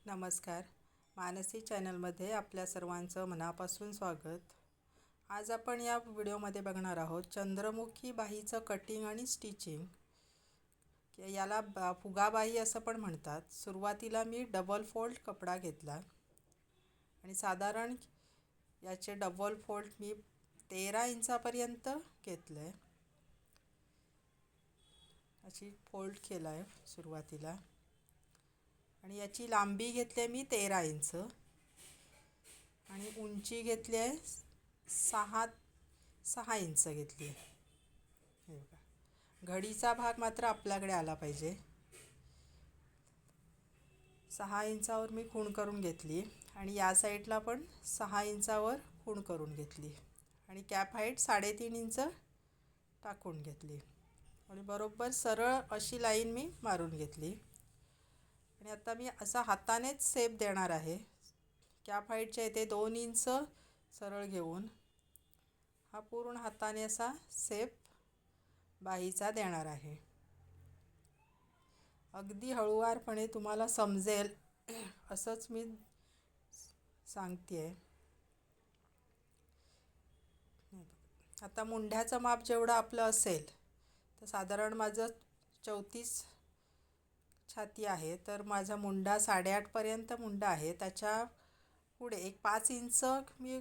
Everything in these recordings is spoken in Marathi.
नमस्कार. मानसी चॅनलमध्ये आपल्या सर्वांचं मनापासून स्वागत. आज आपण या व्हिडिओमध्ये बघणार आहोत चंद्रमुखी बाहीचं कटिंग आणि स्टिचिंग. याला फुगाबाही असं पण म्हणतात. सुरुवातीला मी डबल फोल्ड कपडा घेतला आणि साधारण याचे डबल फोल्ड मी 13 इंचापर्यंत घेतलं आहे. अशी फोल्ड केला आहे सुरुवातीला आणि याची लांबी घेतली मी 13 इंच आणि उंची घेतली आहे 6 इंच घेतली आहे. हे बघा, घडीचा भाग मात्र आपल्याकडे आला पाहिजे. 6 इंचावर मी खूण करून घेतली आणि या साईडला पण 6 इंचावर खूण करून घेतली आणि कॅप हाईट 3.5 इंच टाकून घेतली आणि बरोबर सरळ अशी लाईन मी मारून घेतली. आणि आता मी असा हातानेच सेप देणार आहे. कॅप हाईटच्या इथे 2 इंच सरळ घेऊन हा पूर्ण हाताने असा सेप बाहीचा देणार आहे. अगदी हळूवारपणे तुम्हाला समजेल असंच मी सांगते आहे. आता मुंढ्याचं माप जेवढं आपलं असेल तर साधारण माझं 34 छाती आहे, तर माझा मुंडा 8.5पर्यंत मुंडा आहे. त्याच्या पुढे एक 5 इंच मी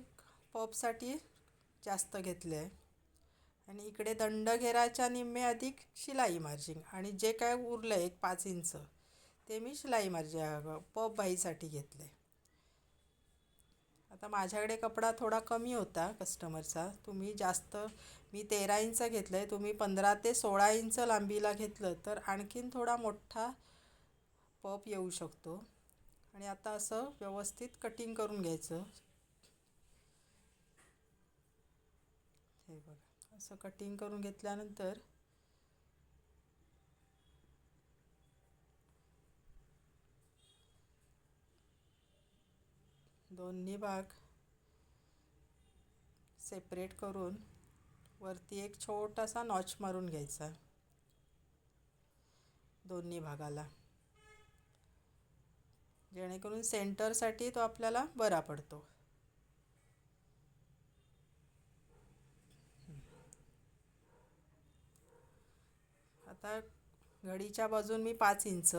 पॉपसाठी जास्त घेतले आहे आणि इकडे दंडघेराच्या निम्मे अधिक शिलाई मार्जिन आणि जे काय उरलं एक 5 इंच ते मी शिलाई मार्जिन पॉप बाहीसाठी घेतले. आता माझ्याकडे कपडा थोडा कमी होता कस्टमरचा. मी 13 इंच घेतलं आहे. तुम्ही 15 ते 16 इंच लांबीला घेतलं तर आणखीन थोडा मोठा पॉप येऊ शकतो. आणि आता असं व्यवस्थित कटिंग करून घ्यायचं. हे बघा, असं कटिंग करून घेतल्यानंतर दोन्ही भाग सेपरेट करून वरती एक छोटासा नॉच मारून घ्यायचा दोन्ही भागाला, जेणेकरून सेंटरसाठी तो आपल्याला बरा पडतो. आता घडीच्या बाजून मी 5 इंच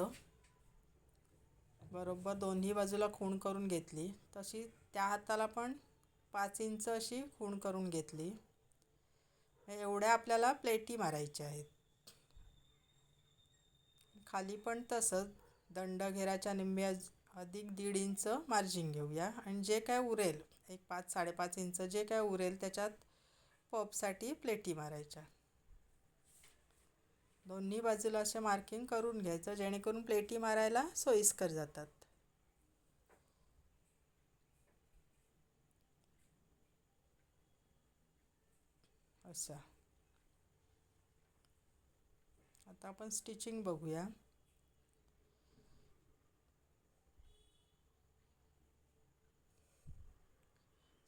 बरोबर दोन्ही बाजूला खूण करून घेतली. तशी त्या हाताला पण 5 इंच अशी खूण करून घेतली. एवढ्या आपल्याला प्लेटी मारायच्या आहेत. खाली पण तसंच दंडघेराच्या निम्मे अधिक 1.5 इंच मार्जिन घेऊया आणि जे काय उरेल एक 5-5.5 इंच जे काय उरेल त्याच्यात पॉपसाठी प्लेटी मारायच्या. दोन्ही बाजूला असे मार्किंग करून घ्यायचं जेणेकरून प्लेटी मारायला सोयीस्कर जातात. असं आता आपण स्टिचिंग बघूया.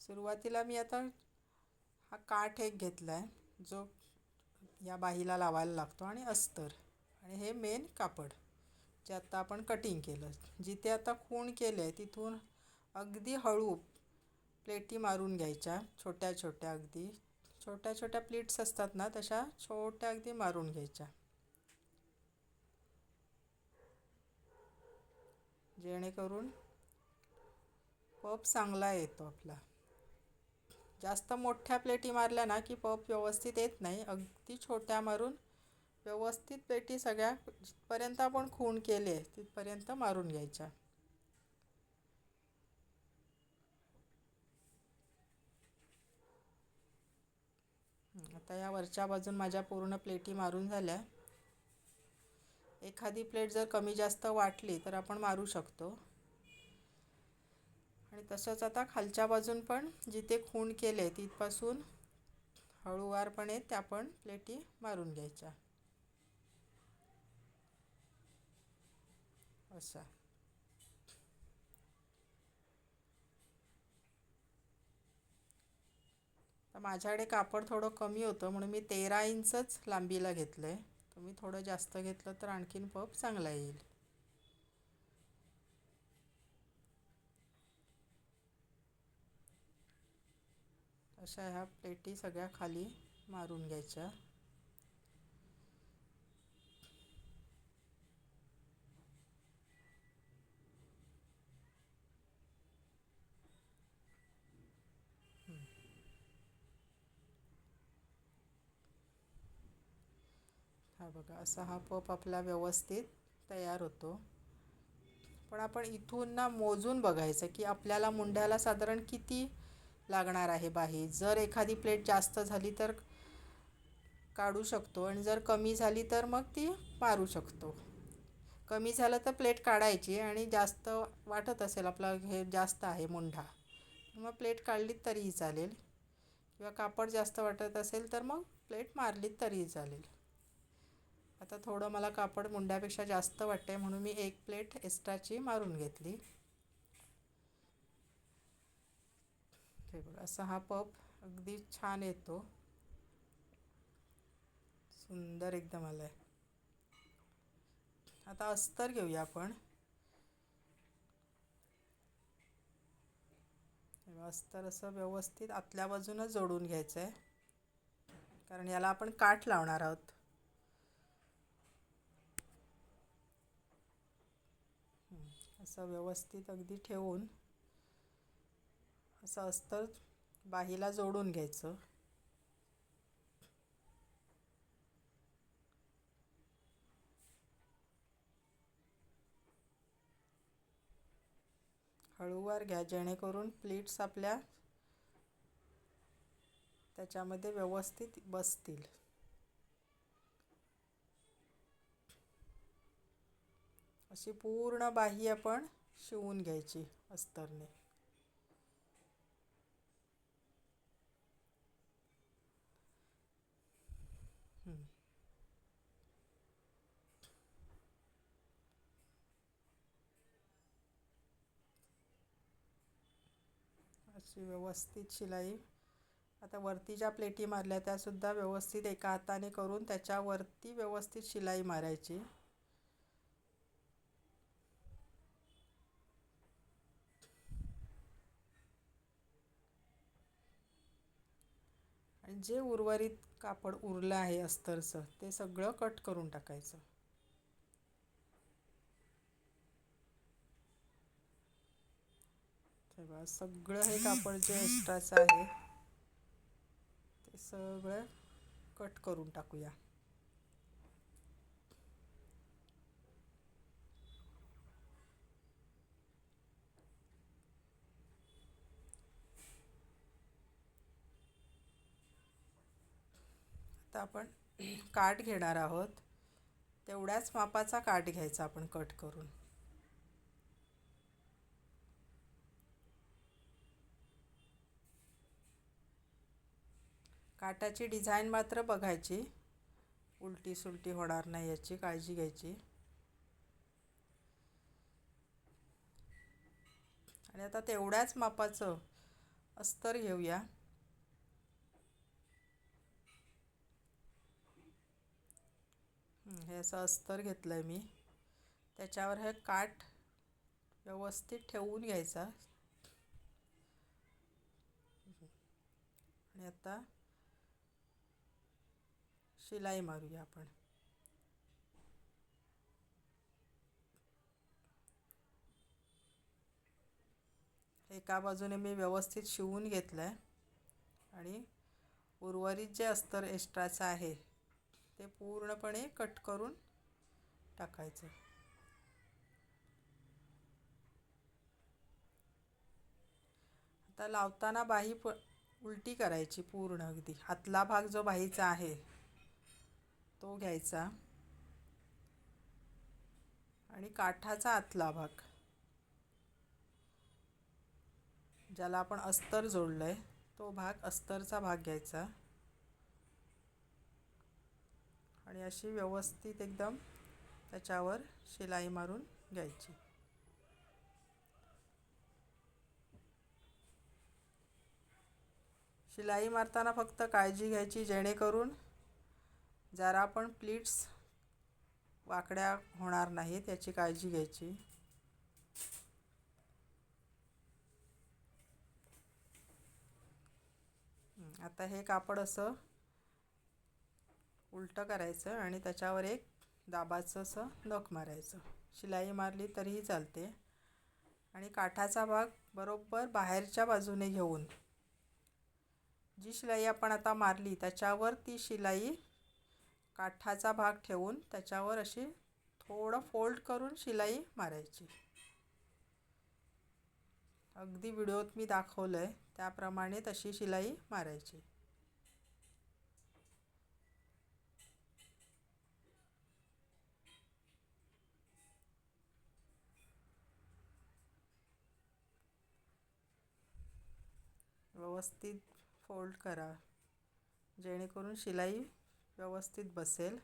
सुरुवातीला मी आता हा काठ एक घेतला आहे जो या बाहीला लावायला लागतो आणि अस्तर आणि हे मेन कापड जे आता आपण कटिंग केलं. जिथे आता खूण केले तिथून अगदी हळू प्लेटी मारून घ्यायच्या. छोट्या छोट्या अगदी छोट्या छोट्या प्लीट्स असतात ना तशा छोट्या अगदी मारून घ्यायच्या, जेणेकरून पॉप चांगला येतो आपला. जास्त मोठ्या प्लेटी मारल्या ना की पॉप व्यवस्थित येत नाही. अगदी छोट्या मारून व्यवस्थित प्लेटी सगळ्या जिथपर्यंत आपण खूण केले तिथपर्यंत मारून घ्यायच्या. आता या वरच्या बाजून माझ्या पूर्ण प्लेटी मारून झाल्या. एखादी प्लेट जर कमी जास्त वाटली तर आपण मारू शकतो. आणि तसंच आता खालच्या बाजून पण जिथे खूण केले तिथपासून हळूवारपणे त्या पण प्लेटी मारून घ्यायच्या. असा तर माझ्याकडे कापड थोडं कमी होतं म्हणून मी 13 इंचच लांबीला घेतलं आहे. तुम्ही थोडं जास्त घेतलं तर आणखीन पॉप चांगला येईल. अशा ह्या प्लेटी सगळ्या खाली मारून घ्यायच्या. हा बघा, असा हा पप आपला व्यवस्थित तयार होतो. पण आपण इथून ना मोजून बघायचं की आपल्याला मुंड्याला साधारण किती लागणार आहे बाही. जर एखादी प्लेट जास्त झाली तर काढू शकतो आणि जर कमी झाली तर मग ती मारू शकतो. कमी झालं तर प्लेट काढायची आणि जास्त वाटत असेल आपला हे जास्त आहे मुंढा, मग प्लेट काढलीत तरीही चालेल, किंवा कापड जास्त वाटत असेल तर मग प्लेट मारलीत तरीही चालेल. आता थोडं मला कापड मुंड्यापेक्षा जास्त वाटतंय म्हणून मी एक प्लेट एक्स्ट्राची मारून घेतली. हे बघा, असा हा पप अगदी छान येतो, सुंदर एकदम आलाय. आता अस्तर घेऊया आपण. अस्तर असं व्यवस्थित आतल्या बाजूनं जोडून घ्यायचं आहे, कारण याला आपण काठ लावणार आहोत. असं व्यवस्थित अगदी ठेवून असं अस्तर बाहीला जोडून घ्यायचं. हळूवार घ्या, जेणेकरून प्लीट्स आपल्या त्याच्यामध्ये व्यवस्थित बसतील. अशी पूर्ण बाही आपण शिवून घ्यायची अस्तरने. अशी व्यवस्थित शिलाई. आता वरती ज्या प्लेटी मारल्या त्यासुद्धा व्यवस्थित एका हाताने करून त्याच्यावरती व्यवस्थित शिलाई मारायची. आणि जे उर्वरित कापड उरलं आहे अस्तरचं ते सगळं कट करून टाकायचं. तेव्हा सगळं हे कापड जे एक्स्ट्राचं आहे ते सगळं कट करून टाकूया. आता आपण काठ घेणार आहोत, तेवढ्याच मापाचा काठ घ्यायचा आपण कट करून. काठाची डिझाईन मात्र बघायची, उलटी सुलटी होणार नाही याची काळजी घ्यायची. आणि आता तेवढ्याच मापाचं अस्तर घेऊया. हे असं अस्तर घेतलं आहे मी, त्याच्यावर हे काठ व्यवस्थित ठेवून घ्यायचा. आणि आता शिलाई मारूया आपण. एका बाजूने मी व्यवस्थित शिवून घेतलं आहे आणि उर्वरित जे अस्तर एक्स्ट्राचं आहे ते पूर्णपणे कट करून टाकायचं. आता लावताना बाही उलटी करायची पूर्ण, अगदी आतला भाग जो बाहीचा आहे तो घ्यायचा आणि काठाचा आतला भाग, ज्याला आपण अस्तर जोडलं आहे तो भाग, अस्तरचा भाग घ्यायचा आणि अशी व्यवस्थित एकदम त्याच्यावर शिलाई मारून घ्यायची. शिलाई मारताना फक्त काळजी घ्यायची जेणेकरून जरा पण प्लीट्स वाकड्या होणार नाहीत याची काळजी घ्यायची. आता हे कापड असं उलटं करायचं आणि त्याच्यावर एक दाबाचं असं नख मारायचं. शिलाई मारली तरीही चालते. आणि काठाचा भाग बरोबर बाहेरच्या बाजूने घेऊन जी शिलाई आपण आता मारली त्याच्यावर ती शिलाई काठाचा भाग ठेवून त्याच्यावर अशी थोडं फोल्ड करून शिलाई मारायची. अगदी व्हिडिओत मी दाखवलं आहे त्याप्रमाणे तशी शिलाई मारायची. व्यवस्थित फोल्ड करा जेणेकरून शिलाई व्यवस्थित बसेल.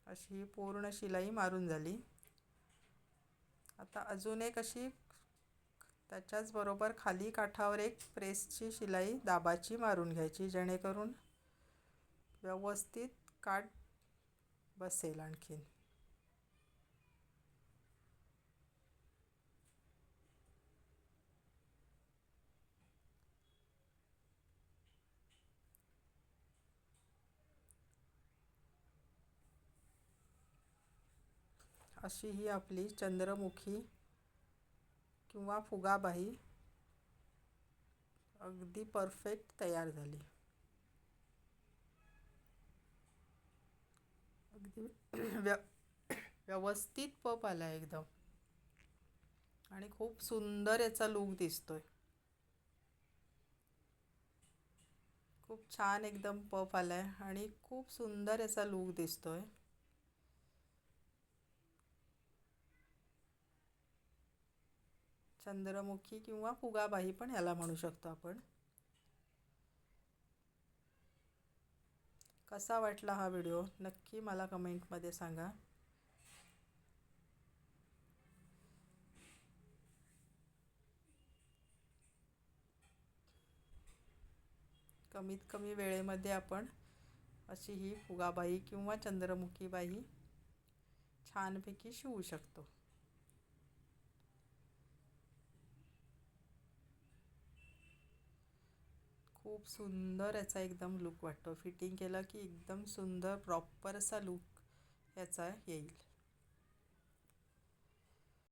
अशी पूर्ण शिलाई मारून झाली. आता अजून एक अशी त्याच्याच बरोबर खाली काठावर एक प्रेसची शिलाई दाबाची मारून घ्यायची जेणेकरून व्यवस्थित काठ बसेल. आणखीन अशी ही आपली चंद्रमुखी किंवा फुगाबाई अगदी परफेक्ट तयार झाली. अगदी व्यवस्थित पफ आला एकदम आणि खूप सुंदर याचा लूक दिसतोय. खूप छान एकदम पफ आलाय आणि खूप सुंदर याचा लूक दिसतोय. चंद्रमुखी किंवा फुगाबाई पण याला म्हणू शकतो आपण. कसा वाटला हा व्हिडिओ नक्की मला कमेंटमध्ये सांगा. कमीत कमी वेळेमध्ये आपण अशी ही फुगाबाई किंवा चंद्रमुखी बाई छानपैकी शिवू शकतो. खूप सुंदर याचा एकदम लूक वाटतो. फिटिंग केलं की एकदम सुंदर प्रॉपर असा लूक याचा येईल.